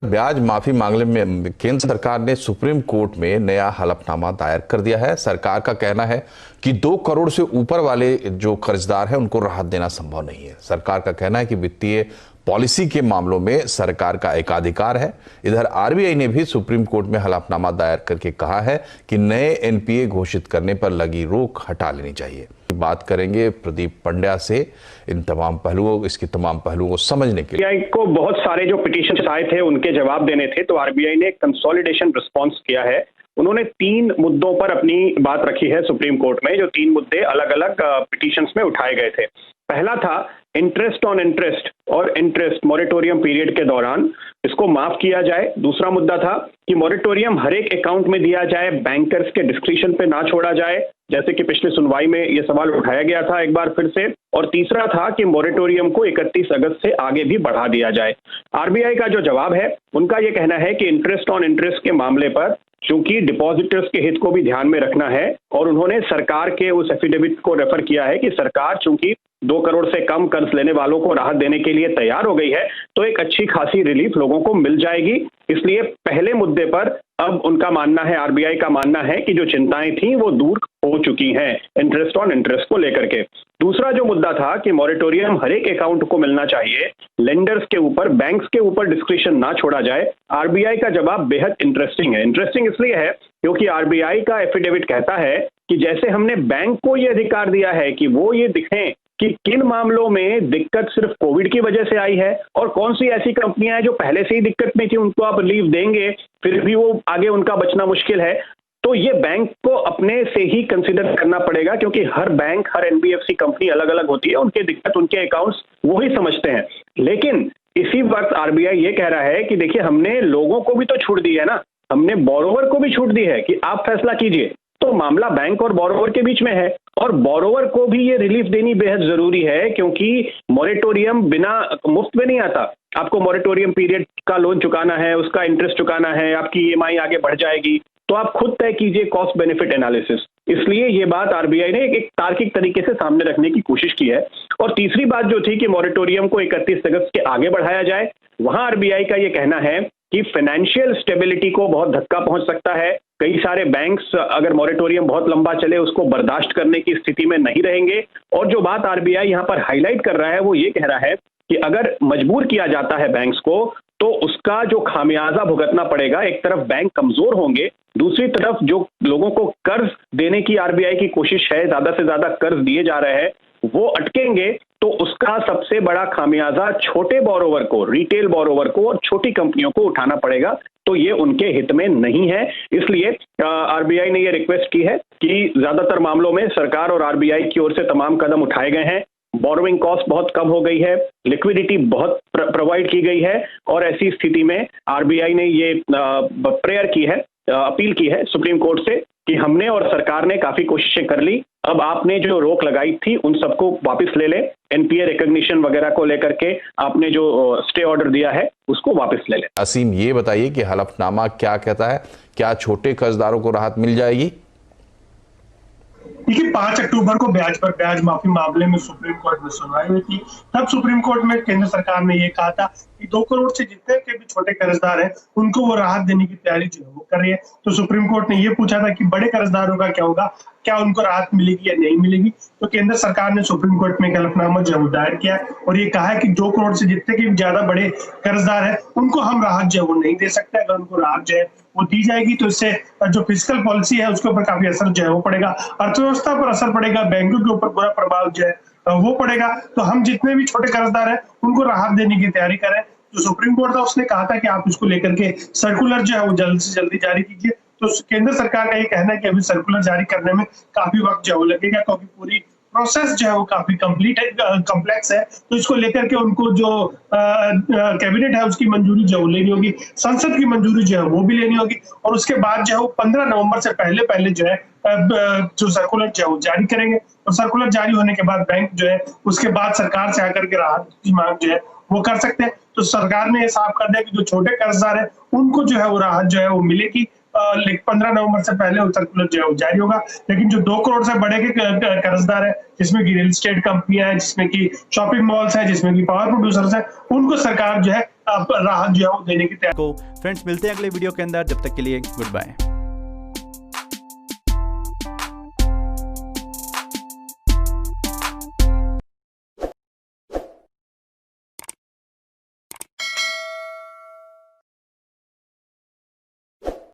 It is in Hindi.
ब्याज माफी मामले में केंद्र सरकार ने सुप्रीम कोर्ट में नया हलफनामा दायर कर दिया है। सरकार का कहना है कि 2 करोड़ से ऊपर वाले जो कर्जदार हैं उनको राहत देना संभव नहीं है। सरकार का कहना है कि वित्तीय पॉलिसी के मामलों में सरकार का एकाधिकार है। इधर आरबीआई ने भी सुप्रीम कोर्ट में हलफनामा दायर करके कहा है कि नए एनपीए घोषित करने पर लगी रोक हटा लेनी चाहिए। बात करेंगे प्रदीप पंड्या से इसके तमाम पहलुओं को समझने के लिए। आरबीआई को बहुत सारे जो पिटीशन आए थे उनके जवाब देने थे, तो आरबीआई ने कंसोलिडेशन रिस्पॉन्स किया है। उन्होंने 3 मुद्दों पर अपनी बात रखी है सुप्रीम कोर्ट में, जो 3 मुद्दे अलग अलग पिटीशंस में उठाए गए थे। पहला था इंटरेस्ट ऑन इंटरेस्ट और इंटरेस्ट मॉरेटोरियम पीरियड के दौरान इसको माफ किया जाए। दूसरा मुद्दा था कि मॉरेटोरियम हर एक अकाउंट में दिया जाए, बैंकर्स के डिस्क्रिशन पे ना छोड़ा जाए, जैसे कि पिछली सुनवाई में यह सवाल उठाया गया था एक बार फिर से। और तीसरा था कि मॉरेटोरियम को 31 अगस्त से आगे भी बढ़ा दिया जाए। आरबीआई का जो जवाब है, उनका यह कहना है कि इंटरेस्ट ऑन इंटरेस्ट के मामले पर चूंकि डिपॉजिटर्स के हित को भी ध्यान में रखना है, और उन्होंने सरकार के उस एफिडेविट को रेफर किया है कि सरकार चूंकि 2 करोड़ से कम कर्ज लेने वालों को राहत देने के लिए तैयार हो गई है, तो एक अच्छी खासी रिलीफ लोगों को मिल जाएगी। इसलिए पहले मुद्दे पर अब उनका मानना है, आरबीआई का मानना है कि जो चिंताएं थी वो दूर हो चुकी हैं इंटरेस्ट ऑन इंटरेस्ट को लेकर के। दूसरा जो मुद्दा था कि मॉरेटोरियम हर एक अकाउंट को मिलना चाहिए, लेंडर्स के ऊपर, बैंक्स के ऊपर डिस्क्रिशन ना छोड़ा जाए। आरबीआई का जवाब बेहद इंटरेस्टिंग है। इंटरेस्टिंग इसलिए है क्योंकि आरबीआई का एफिडेविट कहता है कि जैसे हमने बैंक को यह अधिकार दिया है कि वो ये दिखें कि किन मामलों में दिक्कत सिर्फ कोविड की वजह से आई है और कौन सी ऐसी कंपनियां हैं जो पहले से ही दिक्कत में थी, उनको आप रिलीफ देंगे फिर भी वो आगे उनका बचना मुश्किल है, तो ये बैंक को अपने से ही कंसीडर करना पड़ेगा, क्योंकि हर बैंक, हर एनबीएफसी कंपनी अलग अलग होती है, उनके दिक्कत, उनके अकाउंट्स वो ही समझते हैं। लेकिन इसी वक्त आरबीआई ये कह रहा है कि देखिए, हमने लोगों को भी तो छूट दी है ना, हमने बोरोवर को भी छूट दी है कि आप फैसला कीजिए। तो मामला बैंक और बोरोवर के बीच में है, और बोरोवर को भी ये रिलीफ देनी बेहद जरूरी है, क्योंकि मॉरेटोरियम बिना मुफ्त में नहीं आता। आपको मॉरेटोरियम पीरियड का लोन चुकाना है, उसका इंटरेस्ट चुकाना है, आपकी ईएमआई आगे बढ़ जाएगी, तो आप खुद तय कीजिए कॉस्ट बेनिफिट एनालिसिस। इसलिए ये बात आरबीआई ने एक तार्किक तरीके से सामने रखने की कोशिश की है। और तीसरी बात जो थी कि मॉरेटोरियम को 31 अगस्त के आगे बढ़ाया जाए, वहां आरबीआई का ये कहना है कि फाइनेंशियल स्टेबिलिटी को बहुत धक्का पहुंच सकता है। कई सारे बैंक्स अगर मॉरेटोरियम बहुत लंबा चले उसको बर्दाश्त करने की स्थिति में नहीं रहेंगे। और जो बात आरबीआई यहां पर हाईलाइट कर रहा है वो ये कह रहा है कि अगर मजबूर किया जाता है बैंक्स को, तो उसका जो खामियाजा भुगतना पड़ेगा। एक तरफ बैंक कमजोर होंगे, दूसरी तरफ जो लोगों को कर्ज देने की आरबीआई की कोशिश है, ज्यादा से ज्यादा कर्ज दिए जा रहे हैं, वो अटकेंगे, तो उसका सबसे बड़ा खामियाजा छोटे बोरोवर को, रिटेल बोरोवर को और छोटी कंपनियों को उठाना पड़ेगा। तो ये उनके हित में नहीं है। इसलिए आरबीआई ने ये रिक्वेस्ट की है कि ज्यादातर मामलों में सरकार और आरबीआई की ओर से तमाम कदम उठाए गए हैं। बोरोइंग कॉस्ट बहुत कम हो गई है, लिक्विडिटी बहुत प्रोवाइड की गई है, और ऐसी स्थिति में आरबीआई ने ये प्रेयर की है, अपील की है सुप्रीम कोर्ट से कि हमने और सरकार ने काफी कोशिशें कर ली, अब आपने जो रोक लगाई थी उन सबको वापस ले ले। एनपीए रिकॉग्निशन वगैरह को लेकर के आपने जो स्टे ऑर्डर दिया है उसको वापस ले ले। असीम, ये बताइए कि हलफनामा क्या कहता है, क्या छोटे कर्जदारों को राहत मिल जाएगी? देखिए, 5 अक्टूबर को ब्याज पर ब्याज माफी मामले में सुप्रीम कोर्ट में सुनवाई हुई थी। तब सुप्रीम कोर्ट में केंद्र सरकार ने ये कहा था कि 2 करोड़ से जितने के भी छोटे कर्जदार हैं उनको वो राहत देने की तैयारी जो है वो कर रही है। तो सुप्रीम कोर्ट ने ये पूछा था कि बड़े कर्जदारों का क्या होगा, क्या उनको राहत मिलेगी या नहीं मिलेगी। तो केंद्र सरकार ने सुप्रीम कोर्ट में एक हलफनामा जो है दायर किया और ये कहा है कि 2 करोड़ से जितने के भी ज्यादा बड़े कर्जदार हैं उनको हम राहत जो है वो नहीं दे सकते। अगर उनको राहत जो है वो दी जाएगी तो इससे जो फिस्कल पॉलिसी है उसके ऊपर काफी असर जो है वो पड़ेगा, अर्थव्यवस्था पर असर पड़ेगा, बैंकों के ऊपर बुरा प्रभाव जो है वो पड़ेगा। तो हम जितने भी छोटे कर्जदार हैं उनको राहत देने की तैयारी करें। जो सुप्रीम कोर्ट था उसने कहा था कि आप इसको लेकर के सर्कुलर जो है वो जल्द से जल्दी जारी कीजिए। तो केंद्र सरकार का ये कहना है कि अभी सर्कुलर जारी करने में काफी वक्त जो है लगेगा, क्योंकि पूरी प्रोसेस जो है वो काफी कंप्लीट है, कॉम्प्लेक्स है। तो इसको लेकर के उनको जो कैबिनेट है उसकी मंजूरी जो है लेनी होगी, संसद की मंजूरी जो है वो भी लेनी होगी, और उसके बाद जो है वो 15 नवंबर से पहले जो है जो सर्कुलर जो है वो जारी करेंगे। और सर्कुलर जारी होने के बाद बैंक जो है उसके बाद सरकार से आकर के राहत की मांग जो है वो कर सकते हैं। तो सरकार ने ये साफ कर दिया कि जो छोटे कर्जदार है उनको जो है वो राहत जो है वो मिलेगी। 15 नवंबर से पहले उत्तर पूर्व जो है जारी होगा। लेकिन जो 2 करोड़ से बड़े के कर्जदार है, जिसमें की रियल एस्टेट कंपनियां हैं, जिसमें की शॉपिंग मॉल्स हैं, जिसमें की पावर प्रोड्यूसर्स हैं, उनको सरकार जो है राहत जो है वो देने की तैयारी। फ्रेंड्स मिलते हैं अगले वीडियो के अंदर, जब तक के लिए गुड बाय।